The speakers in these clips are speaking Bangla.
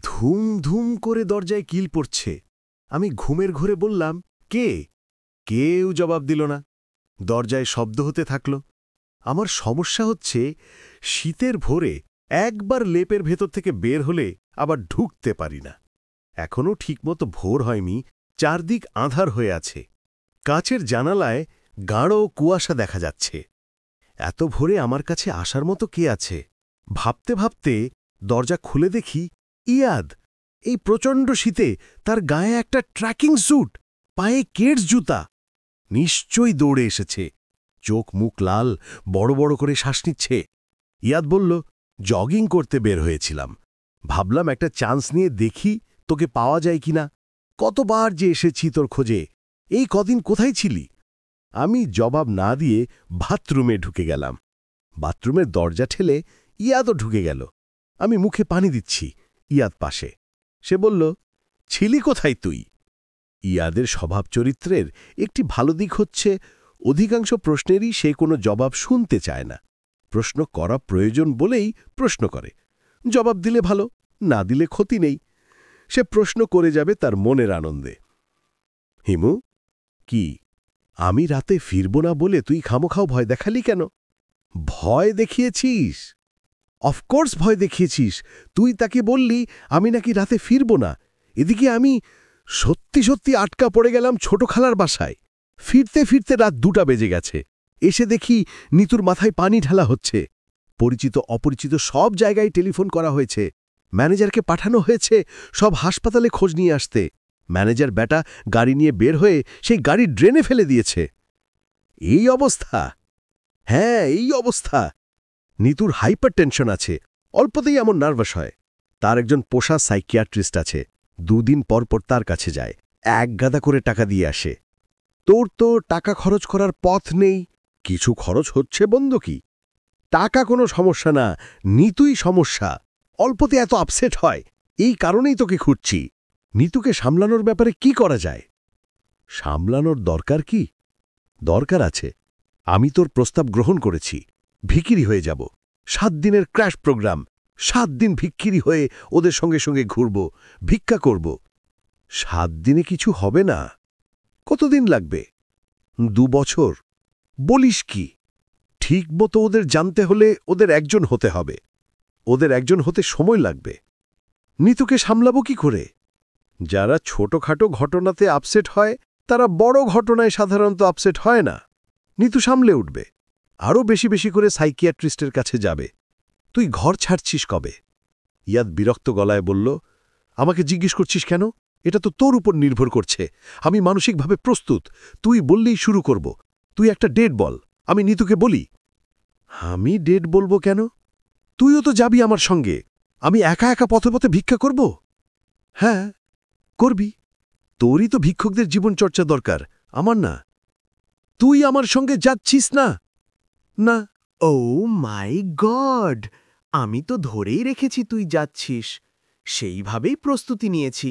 ধুম ধুম করে দরজায় কিল পড়ছে। আমি ঘুমের ঘোরে বললাম, কে? কেউ জবাব দিল না। দরজায় শব্দ হতে থাকল। আমার সমস্যা হচ্ছে, শীতের ভোরে একবার লেপের ভেতর থেকে বের হলে আবার ঢুকতে পারি না। এখনও ঠিকমতো ভোর হয়নি, চারদিক আঁধার হয়ে আছে। কাচের জানালায় গাঢ় কুয়াশা দেখা যাচ্ছে। এত ভোরে আমার কাছে আসার মতো কে আছে? ভাবতে ভাবতে দরজা খুলে দেখি ইয়াদ। এই প্রচণ্ড শীতে তার গায়ে একটা ট্র্যাকিং স্যুট, পায়ে কেডস জুতা। নিশ্চয়ই দৌড়ে এসেছে। চোখ মুখ লাল, বড় বড় করে শ্বাস নিচ্ছে। ইয়াদ বলল, জগিং করতে বের হয়েছিলাম। ভাবলাম একটা চান্স নিয়ে দেখি তোকে পাওয়া যায় কিনা। কতবার যে এসেছি তোর খোঁজে, এই কদিন কোথায় ছিলি? আমি জবাব না দিয়ে বাথরুমে ঢুকে গেলাম। বাথরুমের দরজা ঠেলে ইয়াদও ঢুকে গেল। আমি মুখে পানি দিচ্ছি, ইয়াদ পাশে। সে বলল, ছিলি কোথায় তুই? ইয়াদের স্বভাব চরিত্রের একটি ভালো দিক হচ্ছে, অধিকাংশ প্রশ্নেরই সে কোনো জবাব শুনতে চায় না। প্রশ্ন করা প্রয়োজন বলেই প্রশ্ন করে। জবাব দিলে ভালো, না দিলে ক্ষতি নেই। সে প্রশ্ন করে যাবে তার মনের আনন্দে। হিমু, কি আমি রাতে ফিরব না বলে তুই খামোখাও ভয় দেখালি কেন? ভয় দেখিয়েছিস? অফকোর্স ভয় দেখিয়েছিস। তুই তাকে বললি আমি নাকি রাতে ফিরব না। এদিকে আমি সত্যি সত্যি আটকা পড়ে গেলাম ছোট খালার বাসায়। ফিরতে ফিরতে রাত 2টা বেজে গেছে। এসে দেখি নিতুর মাথায় পানি ঢালা হচ্ছে। পরিচিত অপরিচিত সব জায়গায় টেলিফোন করা হয়েছে। ম্যানেজারকে পাঠানো হয়েছে সব হাসপাতালে খোঁজ নিয়ে আসতে। ম্যানেজার ব্যাটা গাড়ি নিয়ে বের হয়ে সেই গাড়ি ড্রেনে ফেলে দিয়েছে। এই অবস্থা? হ্যাঁ, এই অবস্থা। নিতুর হাইপার টেনশন আছে, অল্পতেই এমন নার্ভাস হয়। তার একজন পোষা সাইকিয়াট্রিস্ট আছে, 2 দিন পর পর তার কাছে যায়, 1 গাদা করে টাকা দিয়ে আসে। তোর তো টাকা খরচ করার পথ নেই। কিছু খরচ হচ্ছে বন্ধ কি? টাকা কোনো সমস্যা না, নিতুই সমস্যা। অল্পতে এত আপসেট হয়, এই কারণেই তোকে খুঁজছি। নিতুকে সামলানোর ব্যাপারে কি করা যায়? সামলানোর দরকার কি? দরকার আছে। আমি তোর প্রস্তাব গ্রহণ করেছি। ভিখিরি হয়ে যাব। 7 দিনের ক্র্যাশ প্রোগ্রাম। 7 দিন ভিখিরি হয়ে ওদের সঙ্গে সঙ্গে ঘুরব, ভিক্ষা করব। 7 দিনে কিছু হবে না। কতদিন লাগবে? 2 বছর। বলিস কি? ঠিক মতো ওদের জানতে হলে ওদের একজন হতে হবে। ওদের একজন হতে সময় লাগবে। নিতুকে সামলাবো কি করে? যারা ছোটখাটো ঘটনাতে আপসেট হয় তারা বড় ঘটনায় সাধারণত আপসেট হয় না। নিতু সামলে উঠবে। আরও বেশি বেশি করে সাইকিয়াট্রিস্টের কাছে যাবে। তুই ঘর ছাড়ছিস কবে? ইয়াদ বিরক্ত গলায় বলল, আমাকে জিজ্ঞেস করছিস কেন? এটা তো তোর উপর নির্ভর করছে। আমি মানসিকভাবে প্রস্তুত। তুই বললেই শুরু করব। তুই একটা ডেট বল, আমি নিতুকে বলি। আমি ডেট বলবো কেন? তুইও তো যাবি আমার সঙ্গে। আমি একা একা পথে পথে ভিক্ষা করব? হ্যাঁ, করবি। তোরই তো ভিক্ষুকদের জীবনচর্চা দরকার, আমার না। তুই আমার সঙ্গে যাচ্ছিস না? না। ও মাই গড! আমি তো ধরেই রেখেছি তুই যাচ্ছিস। সেইভাবেই প্রস্তুতি নিয়েছি।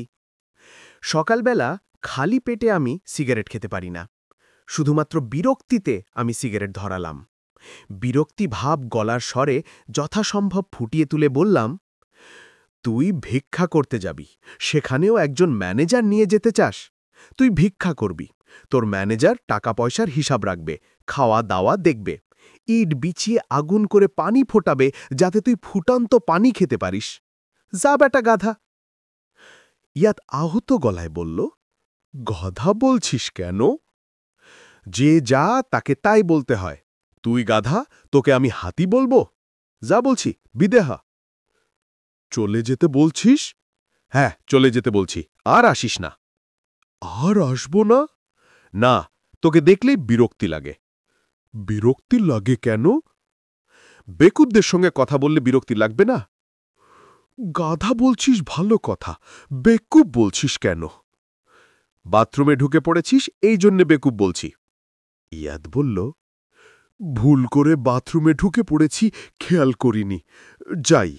সকালবেলা খালি পেটে আমি সিগারেট খেতে পারি না। শুধুমাত্র বিরক্তিতে আমি সিগারেট ধরালাম। বিরক্তি ভাব গলার স্বরে যথাসম্ভব ফুটিয়ে তুলে বললাম, তুই ভিক্ষা করতে যাবি, সেখানেও একজন ম্যানেজার নিয়ে যেতে চাস? তুই ভিক্ষা করবি, তোর ম্যানেজার টাকা পয়সার হিসাব রাখবে, খাওয়া দাওয়া দেখবে, ইট বিছিয়ে আগুন করে পানি ফোটাবে যাতে তুই ফুটন্ত পানি খেতে পারিস। যা বেটা গাধা। ইয়াত আহত গলায় বলল, গধা বলছিস কেন? যে যা তাকে তাই বলতে হয়। তুই গাধা, তোকে আমি হাতি বলবো? যা বলছি, বিদেহা। চলে যেতে বলছিস? হ্যাঁ, চলে যেতে বলছি, আর আসিস না। আর আসব না? না, তোকে দেখলেই বিরক্তি লাগে। বিরক্তি লাগে কেন? বেকুবদের সঙ্গে কথা বললে বিরক্তি লাগবে না? গাধা বলছিস ভালো কথা, বেকুব বলছিস কেন? বাথরুমে ঢুকে পড়েছিস, এই জন্যে বেকুব বলছি। ইয়াদ বলল, ভুল করে বাথরুমে ঢুকে পড়েছি, খেয়াল করিনি, যাই।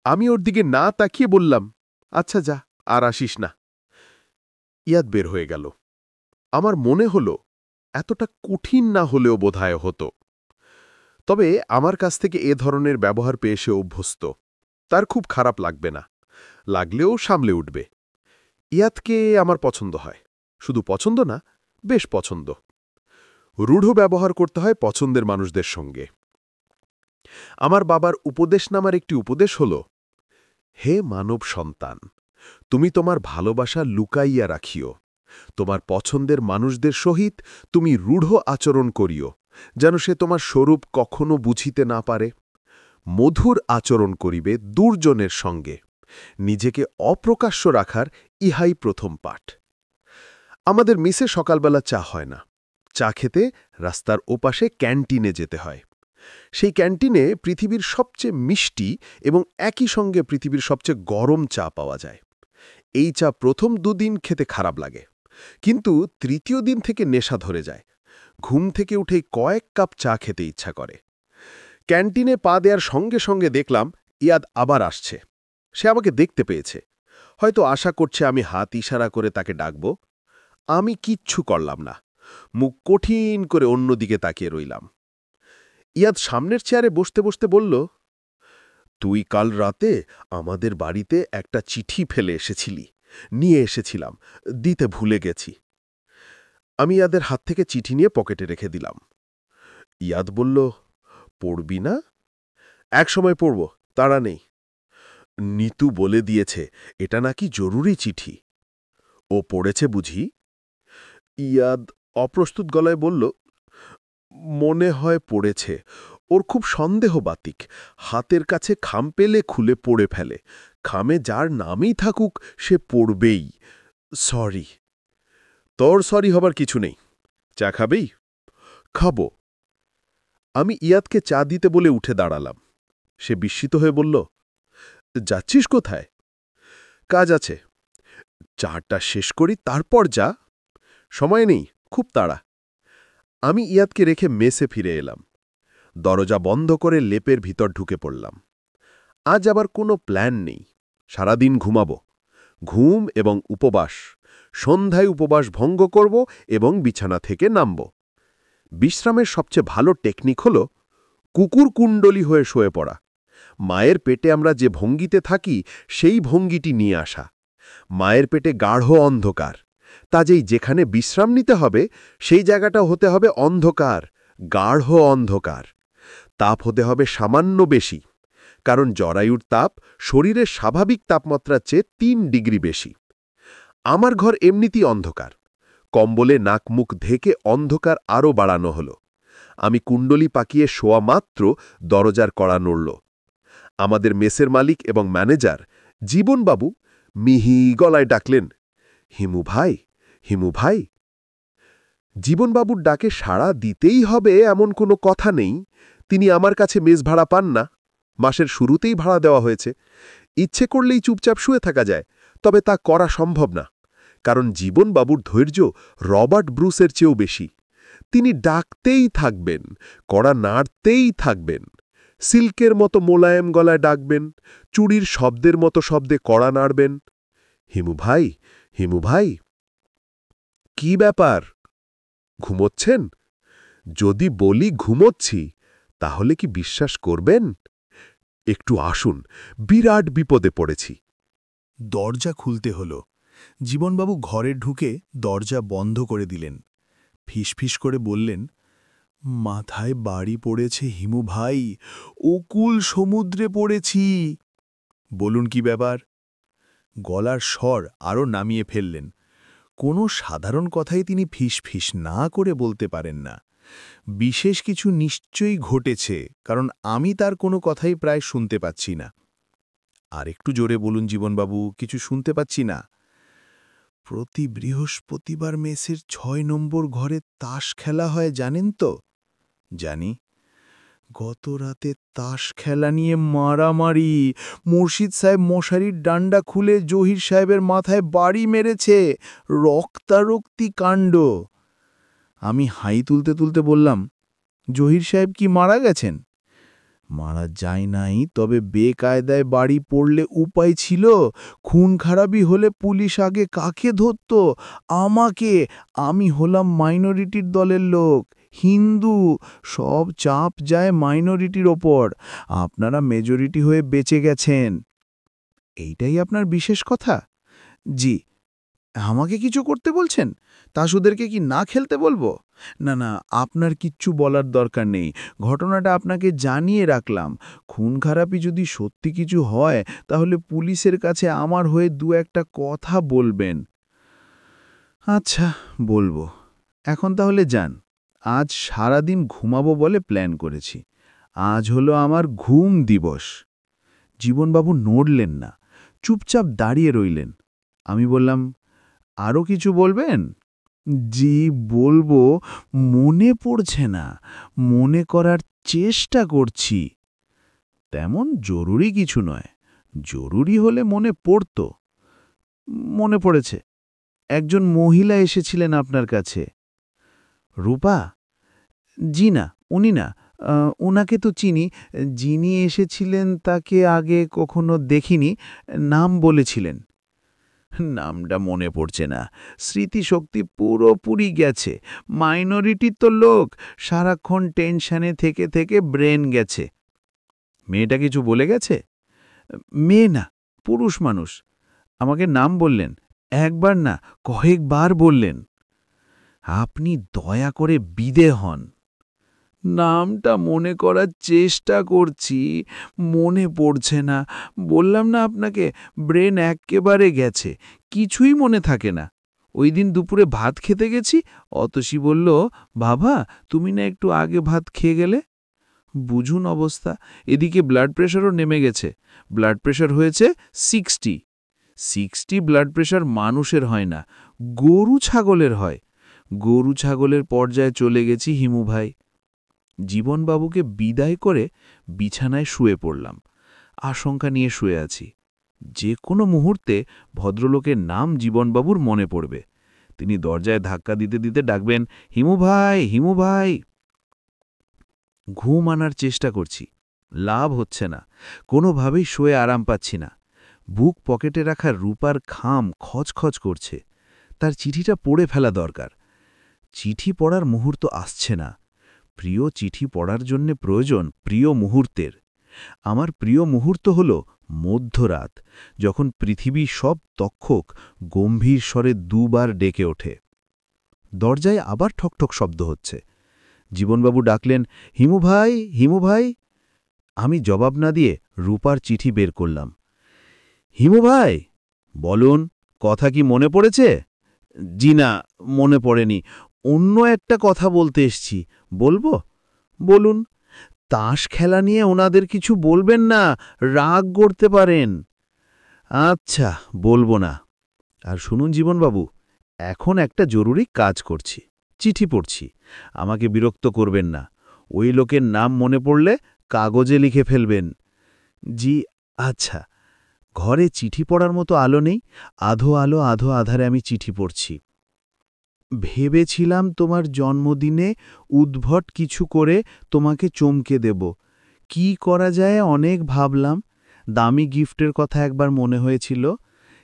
আমি ওর দিকে না তাকিয়ে বললাম, আচ্ছা যা, আর আসিস না। ইয়াদ বের হয়ে গেল। আমার মনে হল এতটা কঠিন না হলেও বোধহয় হতো। তবে আমার কাছ থেকে এ ধরনের ব্যবহার পেয়ে সে অভ্যস্ত, তার খুব খারাপ লাগবে না। লাগলেও সামলে উঠবে। ইয়াদকে আমার পছন্দ হয়, শুধু পছন্দ না, বেশ পছন্দ। রূঢ় ব্যবহার করতে হয় পছন্দের মানুষদের সঙ্গে। আমার বাবার উপদেশ নামার একটি উপদেশ হল, হে মানব সন্তান, তুমি তোমার ভালোবাসা লুকাইয়া রাখিও, তোমার পছন্দের মানুষদের সহিত তুমি রূঢ় আচরণ করিও, যেন সে তোমার স্বরূপ কখনো বুঝিতে না পারে। মধুর আচরণ করিবে দুর্জনের সঙ্গে, নিজেকে অপ্রকাশ্য রাখার ইহাই প্রথম পাঠ। আমাদের মিসে সকালবেলা চা হয় না, চা খেতে রাস্তার ওপাশে ক্যান্টিনে যেতে হয়। সেই ক্যান্টিনে পৃথিবীর সবচেয়ে মিষ্টি এবং একই সঙ্গে পৃথিবীর সবচেয়ে গরম চা পাওয়া যায়। এই চা প্রথম দুদিন খেতে খারাপ লাগে, কিন্তু তৃতীয় দিন থেকে নেশা ধরে যায়। ঘুম থেকে উঠেই কয়েক কাপ চা খেতে ইচ্ছা করে। ক্যান্টিনে পা দেওয়ার সঙ্গে সঙ্গে দেখলাম ইয়াদ আবার আসছে। সে আমাকে দেখতে পেয়েছে, হয়তো আশা করছে আমি হাত ইশারা করে তাকে ডাকব। আমি কিচ্ছু করলাম না, মুখ কঠিন করে অন্যদিকে তাকিয়ে রইলাম। ইয়াদ সামনের চেয়ারে বসতে বসতে বলল, তুই কাল রাতে আমাদের বাড়িতে একটা চিঠি ফেলে এসেছিলি, নিয়ে এসেছিলাম, দিতে ভুলে গেছি। আমি ইয়াদের হাত থেকে চিঠি নিয়ে পকেটে রেখে দিলাম। ইয়াদ বলল, পড়বি না? এক সময় পড়ব, তাড়া নেই। নিতু বলে দিয়েছে এটা নাকি জরুরি চিঠি। ও পড়েছে বুঝি? ইয়াদ অপ্রস্তুত গলায় বলল, মনে হয় পড়েছে। ওর খুব সন্দেহবাতিক, হাতের কাছে খাম পেলে খুলে পড়ে ফেলে। খামে যার নামই থাকুক সে পড়বেই। সরি। তোর সরি হবার কিছু নেই। চা খাবেই? খাবো। আমি ইয়াদকে চা দিতে বলে উঠে দাঁড়ালাম। সে বিস্মিত হয়ে বলল, যাচ্ছিস কোথায়? কাজ আছে। চাটা শেষ করি তারপর যা। সময় নেই, খুব তাড়া। আমি ইয়াদকে রেখে মেসে ফিরে এলাম। দরজা বন্ধ করে লেপের ভিতর ঢুকে পড়লাম। আজ আবার কোনো প্ল্যান নেই, সারাদিন ঘুমাব। ঘুম এবং উপবাস। সন্ধ্যায় উপবাস ভঙ্গ করব এবং বিছানা থেকে নামব। বিশ্রামের সবচেয়ে ভালো টেকনিক হল কুকুর কুণ্ডলী হয়ে শুয়ে পড়া। মায়ের পেটে আমরা যে ভঙ্গিতে থাকি সেই ভঙ্গিটি নিয়ে আসা। মায়ের পেটে গাঢ় অন্ধকার, কাজেই যেখানে বিশ্রাম নিতে হবে সেই জায়গাটা হতে হবে অন্ধকার, গাঢ় অন্ধকার। তাপ হতে হবে সামান্য বেশি, কারণ জরায়ুর তাপ শরীরের স্বাভাবিক তাপমাত্রার চেয়ে ৩ ডিগ্রি বেশি। আমার ঘর এমনিতেই অন্ধকার। কম্বলে নাক মুখ ঢেকে অন্ধকার আরও বাড়ানো হল। আমি কুণ্ডলী পাকিয়ে শোয়া মাত্র দরজার কড়া নড়ল। আমাদের মেসের মালিক এবং ম্যানেজার জীবনবাবু মিহি গলায় ডাকলেন, হিমু ভাই, হিমু ভাই। জীবনবাবুর ডাকে সাড়া দিতেই হবে এমন কোনো কথা নেই। তিনি আমার কাছে মেস ভাড়া পান না, মাসের শুরুতেই ভাড়া দেওয়া হয়েছে। ইচ্ছে করলেই চুপচাপ শুয়ে থাকা যায়, তবে তা করা সম্ভব না, কারণ জীবনবাবুর ধৈর্য রবার্ট ব্রুসের চেয়েও বেশি। তিনি ডাকতেই থাকবেন, কড়া নাড়তেই থাকবেন। সিল্কের মতো মোলায়েম গলায় ডাকবেন, চুড়ির শব্দের মতো শব্দে কড়া নাড়বেন, হিমু ভাই, হিমু ভাই। কি ব্যাপার, ঘুমোচ্ছেন? যদি বলি ঘুমোচ্ছি, তাহলে কি বিশ্বাস করবেন? একটু আসুন, বিরাট বিপদে পড়েছি। দরজা খুলতে হল। জীবনবাবু ঘরে ঢুকে দরজা বন্ধ করে দিলেন। ফিসফিস করে বললেন, মাথায় বাড়ি পড়েছে হিমু ভাই, অকুল সমুদ্রে পড়েছি। বলুন কি ব্যাপার? গলার স্বর আরও নামিয়ে ফেললেন। কোনো সাধারণ কথাই তিনি ফিসফিস না করে বলতে পারেন না। বিশেষ কিছু নিশ্চয়ই ঘটেছে, কারণ আমি তার কোনো কথাই প্রায় শুনতে পাচ্ছি না। আর একটু জোরে বলুন জীবনবাবু, কিছু শুনতে পাচ্ছি না। প্রতি বৃহস্পতিবার মেসের ৬ নম্বর ঘরে তাস খেলা হয় জানেন তো? জানি। গত রাতে তাস খেলা নিয়ে মারামারি। মুর্শিদ সাহেব মশারির ডান্ডা খুলে জহির সাহেবের মাথায় বাড়ি মেরেছে। রক্তারক্তি কাণ্ড। আমি হাই তুলতে তুলতে বললাম, জহির সাহেব কি মারা গেছেন? মারা যায় নাই, তবে বেকায়দায় বাড়ি পড়লে উপায় ছিল। খুন খারাপি হলে পুলিশ আগে কাকে ধরত? আমাকে। আমি হলাম মাইনরিটির দলের লোক, হিন্দু। সব চাপ যায় মাইনরিটির ওপর। আপনারা মেজরিটি হয়ে বেঁচে গেছেন। এইটাই আপনার বিশেষ কথা? জি। আমাকে কিছু করতে বলছেন? তাসুদেরকে কি না খেলতে বলবো? না, না, আপনার কিচ্ছু বলার দরকার নেই। ঘটনাটা আপনাকে জানিয়ে রাখলাম। খুন খারাপি যদি সত্যি কিছু হয়, তাহলে পুলিশের কাছে আমার হয়ে একটা কথা বলবেন। আচ্ছা, বলবো। এখন তাহলে যান। আজ সারাদিন ঘুমাবো বলে প্ল্যান করেছি। আজ হলো আমার ঘুম দিবস। জীবনবাবু নড়লেন না, চুপচাপ দাঁড়িয়ে রইলেন। আমি বললাম, আরও কিছু বলবেন? জি, বলবো। মনে পড়ছে না, মনে করার চেষ্টা করছি। তেমন জরুরি কিছু নয়, জরুরি হলে মনে পড়ত। মনে পড়েছে, একজন মহিলা এসেছিলেন আপনার কাছে। রূপা? জি না, উনি না। উনাকে তো চিনি। যিনি এসেছিলেন তাকে আগে কখনো দেখিনি, নাম বলেছিলেন। নামটা মনে পড়ছে না, স্মৃতিশক্তি পুরোপুরি গেছে। মাইনরিটি তো লোক, সারাক্ষণ টেনশনে থেকে থেকে ব্রেন গেছে। মেয়েটা কিছু বলে গেছে? মেয়ে না, পুরুষ মানুষ। আমাকে নাম বললেন, একবার না কয়েকবার বললেন। আপনি দয়া করে বিদে হন। নামটা মনে করার চেষ্টা করছি, মনে পড়ছে না। বললাম না আপনাকে, ব্রেন এক্কেবারে গেছে, কিছুই মনে থাকে না। ওই দিন দুপুরে ভাত খেতে গেছি, অতসী বলল, বাবা তুমি না একটু আগে ভাত খেয়ে গেলে। বুঝুন অবস্থা, এদিকে ব্লাড প্রেশারও নেমে গেছে। ব্লাড প্রেশার হয়েছে 60। 60 ব্লাড প্রেশার মানুষের হয় না, গরু ছাগলের হয়। গরু ছাগলের পর্যায়ে চলে গেছি হিমু ভাই। জীবনবাবুকে বিদায় করে বিছানায় শুয়ে পড়লাম। আশঙ্কা নিয়ে শুয়ে আছি, যে কোনো মুহূর্তে ভদ্রলোকের নাম জীবনবাবুর মনে পড়বে। তিনি দরজায় ধাক্কা দিতে দিতে ডাকবেন, হিমু ভাই, হিমু ভাই। ঘুম আনার চেষ্টা করছি, লাভ হচ্ছে না। কোনোভাবেই শুয়ে আরাম পাচ্ছি না। বুক পকেটে রাখা রূপার খাম খচখচ করছে। তার চিঠিটা পড়ে ফেলা দরকার। চিঠি পড়ার মুহূর্ত আসছে না। প্রিয় চিঠি পড়ার জন্য প্রয়োজন প্রিয় মুহূর্তের। আমার প্রিয় মুহূর্ত হল মধ্যরাত, যখন পৃথিবী সব তক্ষক গম্ভীর স্বরে দুবার ডেকে ওঠে। দরজায় আবার ঠকঠক শব্দ হচ্ছে। জীবনবাবু ডাকলেন, হিমু ভাই, হিমু ভাই। আমি জবাব না দিয়ে রূপার চিঠি বের করলাম। হিমু ভাই, বলুন, কথা কি মনে পড়েছে? জি না, মনে পড়েনি। অন্য একটা কথা বলতে এসছি, বলবো? বলুন। তাস খেলা নিয়ে ওনাদের কিছু বলবেন না, রাগ করতে পারেন। আচ্ছা, বলবো না। আর শুনুন জীবনবাবু, এখন একটা জরুরি কাজ করছি, চিঠি পড়ছি। আমাকে বিরক্ত করবেন না। ওই লোকের নাম মনে পড়লে কাগজে লিখে ফেলবেন। জি, আচ্ছা। ঘরে চিঠি পড়ার মতো আলো নেই। আধো আলো আধো আধারে আমি চিঠি পড়ছি। ভেবেছিলাম তোমার জন্মদিনে উদ্ভট কিছু করে তোমাকে চমকে দেব। কি করা যায় অনেক ভাবলাম। দামি গিফটের কথা একবার মনে হয়েছিল।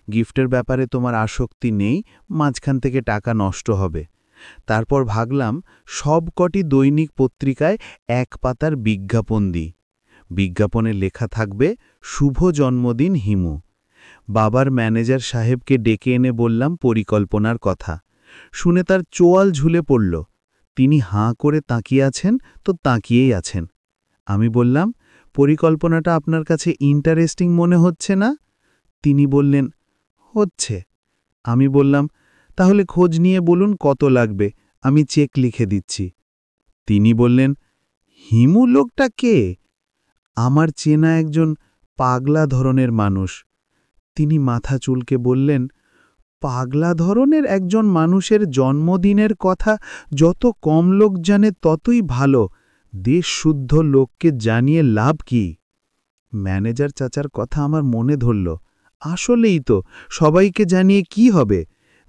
গিফটের ব্যাপারে তোমার আসক্তি নেই, মাঝখান থেকে টাকা নষ্ট হবে। তারপর ভাবলাম সবকটি দৈনিক পত্রিকায় এক পাতার বিজ্ঞাপন দিই। বিজ্ঞাপনে লেখা থাকবে, শুভ জন্মদিন হিমু। বাবার ম্যানেজার সাহেবকে ডেকে এনে বললাম পরিকল্পনার কথা। শুনে তার চোয়াল ঝুলে পড়ল। তিনি হাঁ করে তাকিয়ে আছেন তো তাকিয়েই আছেন। আমি বললাম, পরিকল্পনাটা আপনার কাছে ইন্টারেস্টিং মনে হচ্ছে না? তিনি বললেন, হচ্ছে। আমি বললাম, তাহলে খোঁজ নিয়ে বলুন কত লাগবে, আমি চেক লিখে দিচ্ছি। তিনি বললেন, হিমু লোকটা কে? আমার চেনা একজন পাগলা ধরনের মানুষ। তিনি মাথা চুলকে বললেন, পাগলা ধরনের একজন মানুষের জন্মদিনের কথা যত কম লোক জানে ততই ভালো। দেশশুদ্ধ লোককে জানিয়ে লাভ কি? ম্যানেজার চাচার কথা আমার মনে ধরল। আসলেই তো, সবাইকে জানিয়ে কি হবে?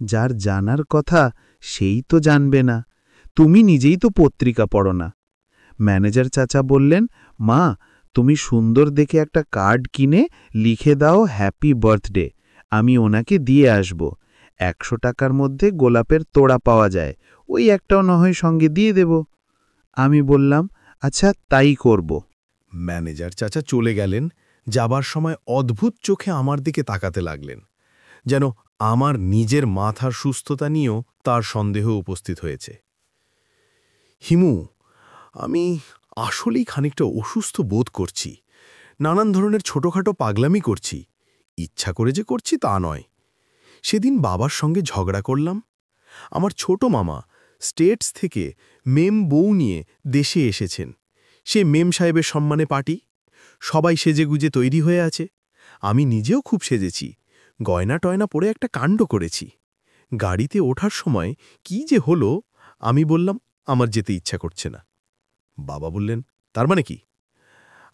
যার জানার কথা সেই তো জানবে না। তুমি নিজেই তো পত্রিকা পড়ো না। ম্যানেজার চাচা বললেন, মা, তুমি সুন্দর দেখে একটা কার্ড কিনে লিখে দাও হ্যাপি বার্থডে। আমি ওনাকে দিয়ে আসব। 100 টাকার মধ্যে গোলাপের তোড়া পাওয়া যায়, ওই একটাও না হয় সঙ্গে দিয়ে দেব। আমি বললাম, আচ্ছা তাই করব। ম্যানেজার চাচা চলে গেলেন। যাবার সময় অদ্ভুত চোখে আমার দিকে তাকাতে লাগলেন, যেন আমার নিজের মাথার সুস্থতা নিয়েও তার সন্দেহ উপস্থিত হয়েছে। হিমু, আমি আসলেই খানিকটা অসুস্থ বোধ করছি। নানান ধরনের ছোটখাটো পাগলামি করছি। ইচ্ছা করে যে করছি তা নয়। সেদিন বাবার সঙ্গে ঝগড়া করলাম। আমার ছোট মামা স্টেটস থেকে মেম বউ নিয়ে দেশে এসেছেন। সে মেম সাহেবের সম্মানে পার্টি। সবাই সেজেগুজে তৈরি হয়ে আছে। আমি নিজেও খুব সেজেছি। গয়না টয়না পরে একটা কাণ্ড করেছি। গাড়িতে ওঠার সময় কি যে হলো, আমি বললাম আমার যেতে ইচ্ছা করছে না। বাবা বললেন, তার মানে কি?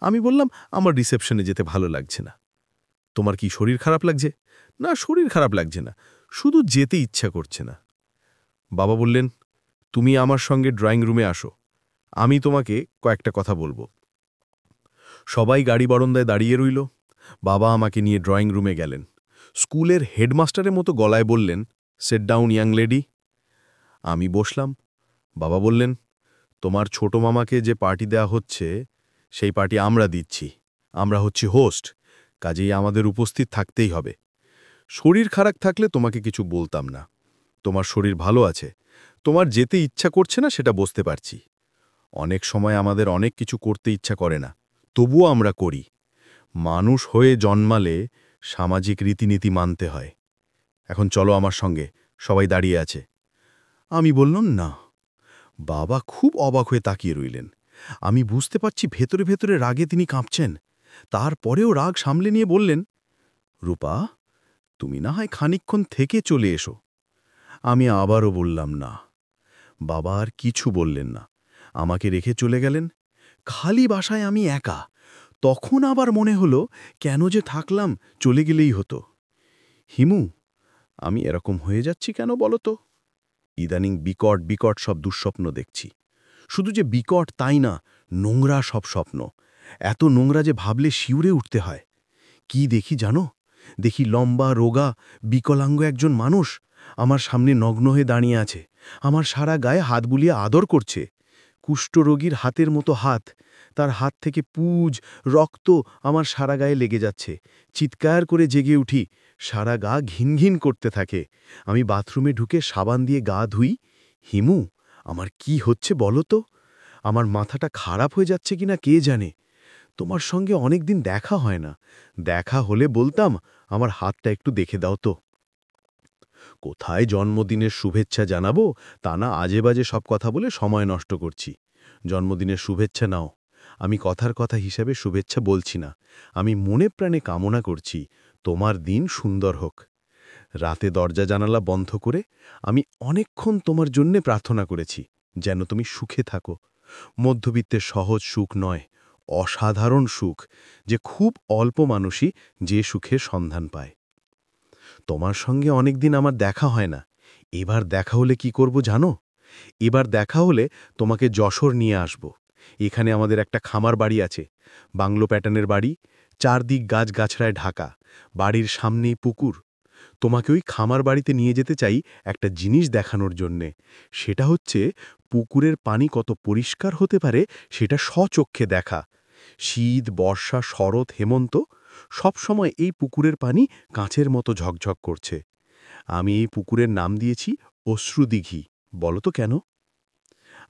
আমি বললাম আমার রিসেপশনে যেতে ভালো লাগছে না। তোমার কি শরীর খারাপ লাগছে? না, শরীর খারাপ লাগছে না, শুধু যেতে ইচ্ছা করছে না। বাবা বললেন, তুমি আমার সঙ্গে ড্রয়িং রুমে আসো, আমি তোমাকে কয়েকটা কথা বলবো। সবাই গাড়ি বরন্দায় দাঁড়িয়ে রইল। বাবা আমাকে নিয়ে ড্রয়িং রুমে গেলেন। স্কুলের হেডমাস্টারের মতো গলায় বললেন, সেট ডাউন ইয়াং লেডি। আমি বসলাম। বাবা বললেন, তোমার ছোট মামাকে যে পার্টি দেয়া হচ্ছে সেই পার্টি আমরা দিচ্ছি। আমরা হচ্ছি হোস্ট, কাজেই আমাদের উপস্থিত থাকতেই হবে। শরীর খারাপ থাকলে তোমাকে কিছু বলতাম না। তোমার শরীর ভালো আছে, তোমার যেতে ইচ্ছা করছে না সেটা বুঝতে পারছি। অনেক সময় আমাদের অনেক কিছু করতে ইচ্ছা করে না, তবুও আমরা করি। মানুষ হয়ে জন্মালে সামাজিক রীতিনীতি মানতে হয়। এখন চলো আমার সঙ্গে, সবাই দাঁড়িয়ে আছে। আমি বললাম না। বাবা খুব অবাক হয়ে তাকিয়ে রইলেন। আমি বুঝতে পারছি ভেতরে ভেতরে রাগে তিনি কাঁপছেন। তারপরেও রাগ সামলে নিয়ে বললেন, রূপা, তুমি না হয় খানিকক্ষণ থেকে চলে এসো। আমি আবারও বললাম না। বাবা আর কিছু বললেন না, আমাকে রেখে চলে গেলেন। খালি বাসায় আমি একা। তখন আবার মনে হলো, কেন যে থাকলাম, চলে গেলেই হতো। হিমু, আমি এরকম হয়ে যাচ্ছি কেন বলো তো? ইদানিং বিকট বিকট সব দুঃস্বপ্ন দেখছি। শুধু যে বিকট তাই না, নোংরা সব স্বপ্ন। এত নোংরা যে ভাবলে শিউরে উঠতে হয়। কি দেখি জানো? দেখি লম্বা রোগা বিকলাঙ্গ একজন মানুষ আমার সামনে নগ্ন হয়ে দাঁড়িয়ে আছে। আমার সারা গায়ে হাত বুলিয়ে আদর করছে। কুষ্ঠরোগীর হাতের মতো হাত। তার হাত থেকে পুজ রক্ত আমার সারা গায়ে লেগে যাচ্ছে। চিৎকার করে জেগে উঠি। সারা গা ঘিন ঘিন করতে থাকে। আমি বাথরুমে ঢুকে সাবান দিয়ে গা ধুই। হিমু, আমার কি হচ্ছে বলো তো? আমার মাথাটা খারাপ হয়ে যাচ্ছে কিনা কে জানে। তোমার সঙ্গে অনেক দিন দেখা হয় না। দেখা হলে বলতাম, আমার হাতটা একটু দেখে দাও তো। কোথায় জন্মদিনের শুভেচ্ছা জানাবো, তা না আজে বাজে সব কথা বলে সময় নষ্ট করছি। জন্মদিনের শুভেচ্ছা নাও। আমি কথার কথা হিসাবে শুভেচ্ছা বলছি না। আমি মনে প্রাণে কামনা করছি তোমার দিন সুন্দর হোক। রাতে দরজা জানালা বন্ধ করে আমি অনেকক্ষণ তোমার জন্যে প্রার্থনা করেছি, যেন তুমি সুখে থাকো। মধ্যবিত্তের সহজ সুখ নয়, অসাধারণ সুখ, যে খুব অল্প মানুষই যে সুখের সন্ধান পায়। তোমার সঙ্গে অনেকদিন আমার দেখা হয় না। এবার দেখা হলে কি করব জানো? এবার দেখা হলে তোমাকে যশোর নিয়ে আসব। এখানে আমাদের একটা খামার বাড়ি আছে, বাংলো প্যাটার্নের বাড়ি, চারদিক গাছগাছড়ায় ঢাকা, বাড়ির সামনেই পুকুর। তোমাকে ওই খামার বাড়িতে নিয়ে যেতে চাই একটা জিনিস দেখানোর জন্যে। সেটা হচ্ছে পুকুরের পানি কত পরিষ্কার হতে পারে সেটা স্বচক্ষে দেখা। শীত, বর্ষা, শরৎ, হেমন্ত সবসময় এই পুকুরের পানি কাঁচের মতো ঝকঝক করছে। আমি এই পুকুরের নাম দিয়েছি অশ্রুদিঘি। বলো তো কেন?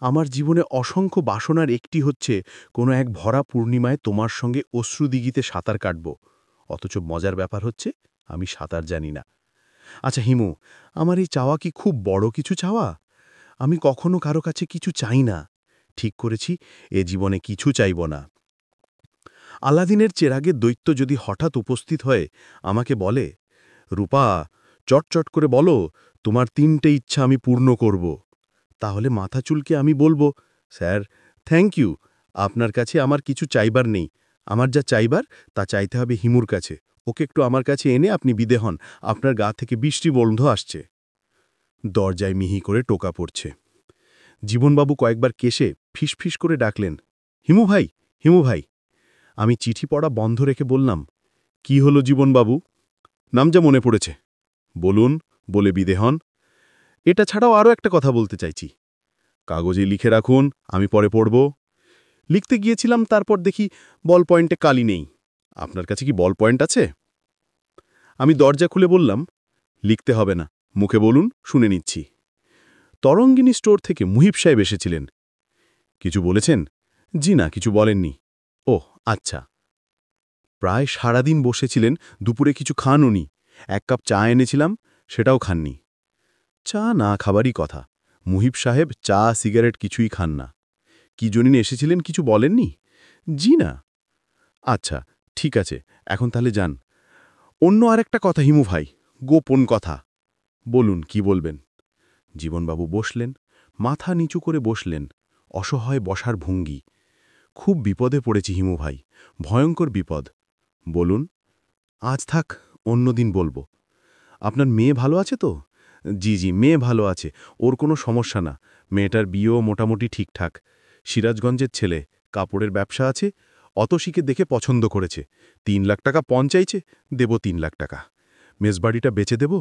আমার জীবনে অসংখ্য বাসনার একটি হচ্ছে কোনো এক ভরা পূর্ণিমায় তোমার সঙ্গে অশ্রুদিঘিতে সাঁতার কাটব। অথচ মজার ব্যাপার হচ্ছে আমি সাঁতার জানি না। আচ্ছা হিমু, আমার এই চাওয়া কি খুব বড় কিছু চাওয়া? আমি কখনো কারো কাছে কিছু চাই না। ঠিক করেছি, এ জীবনে কিছু চাইব না। আলাদিনের চেরাগের দৈত্য যদি হঠাৎ উপস্থিত হয়ে আমাকে বলে, রূপা, চটচট করে বলো তোমার ৩টে ইচ্ছা আমি পূর্ণ করব, তাহলে মাথা চুলকে আমি বলবো, স্যার, থ্যাংক ইউ, আপনার কাছে আমার কিছু চাইবার নেই। আমার যা চাইবার তা চাইতে হবে হিমুর কাছে। ওকে একটু আমার কাছে এনে আপনি বিদে হন, আপনার গা থেকে বৃষ্টি বন্ধ আসছে। দরজায় মিহি করে টোকা পড়ছে। জীবনবাবু কয়েকবার কেশে ফিসফিস করে ডাকলেন, হিমু ভাই, হিমু ভাই। আমি চিঠি পড়া বন্ধ রেখে বললাম, কি হলো জীবনবাবু? নাম যা মনে পড়েছে বলুন, বলে বিদে হন। এটা ছাড়াও আরও একটা কথা বলতে চাইছি। কাগজে লিখে রাখুন, আমি পরে পড়ব। লিখতে গিয়েছিলাম, তারপর দেখি বল পয়েন্টে কালি নেই। আপনার কাছে কি বল পয়েন্ট আছে? আমি দরজা খুলে বললাম, লিখতে হবে না, মুখে বলুন, শুনে নিচ্ছি। তরঙ্গিনী স্টোর থেকে মুহিব সাহেব এসেছিলেন। কিছু বলেছেন? জি না, কিছু বলেননি। ওহ, আচ্ছা। প্রায় সারাদিন বসেছিলেন, দুপুরে কিছু খান উনি। 1 কাপ চা এনেছিলাম, সেটাও খাননি। চা না খাবারই কথা। মুহিব সাহেব চা সিগারেট কিছুই খান না। কি জন্য এসেছিলেন কিছু বলেননি? জি না। আচ্ছা, ঠিক আছে, এখন তাহলে যান। অন্য আরেকটা কথা হিমু ভাই, গোপন কথা। বলুন, কি বলবেন? জীবনবাবু বসলেন, মাথা নিচু করে বসলেন, অসহায় বসার ভঙ্গি। খুব বিপদে পড়েছি হিমু ভাই, ভয়ঙ্কর বিপদ। বলুন। আজ থাক, অন্যদিন বলবো। আপনার মেয়ে ভালো আছে তো? জি জি, মেয়ে ভালো আছে, ওর কোনো সমস্যা না। মেয়েটার বিয়েও মোটামুটি ঠিকঠাক। সিরাজগঞ্জের ছেলে, কাপড়ের ব্যবসা আছে। অতসীকে দেখে পছন্দ করেছে। 3 লাখ টাকা পণ চাইছে, দেব 3 লাখ টাকা। মেজবাড়িটা বেচে দেব,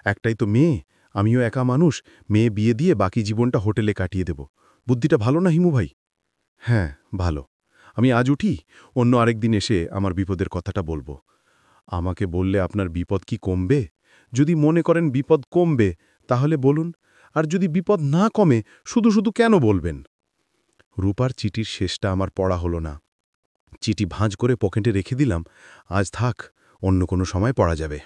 একটাই তো মেয়ে, আমিও একা মানুষ, মেয়ে বিয়ে দিয়ে বাকি জীবনটা হোটেলে কাটিয়ে দেব। বুদ্ধিটা ভালো না হিমু ভাই? হ্যাঁ, ভালো। আমি আজ উঠি, অন্য আরেক দিন এসে আমার বিপদের কথাটা বলবো। আমাকে বললে আপনার বিপদ কি কমবে? যদি মনে করেন বিপদ কমবে, তাহলে বলুন। আর যদি বিপদ না কমে, শুধু শুধু কেন বলবেন? রূপার চিঠির শেষটা আমার পড়া হলো না। চিঠি ভাঁজ করে পকেটে রেখে দিলাম। আজ থাক, অন্য কোনো সময় পড়া যাবে।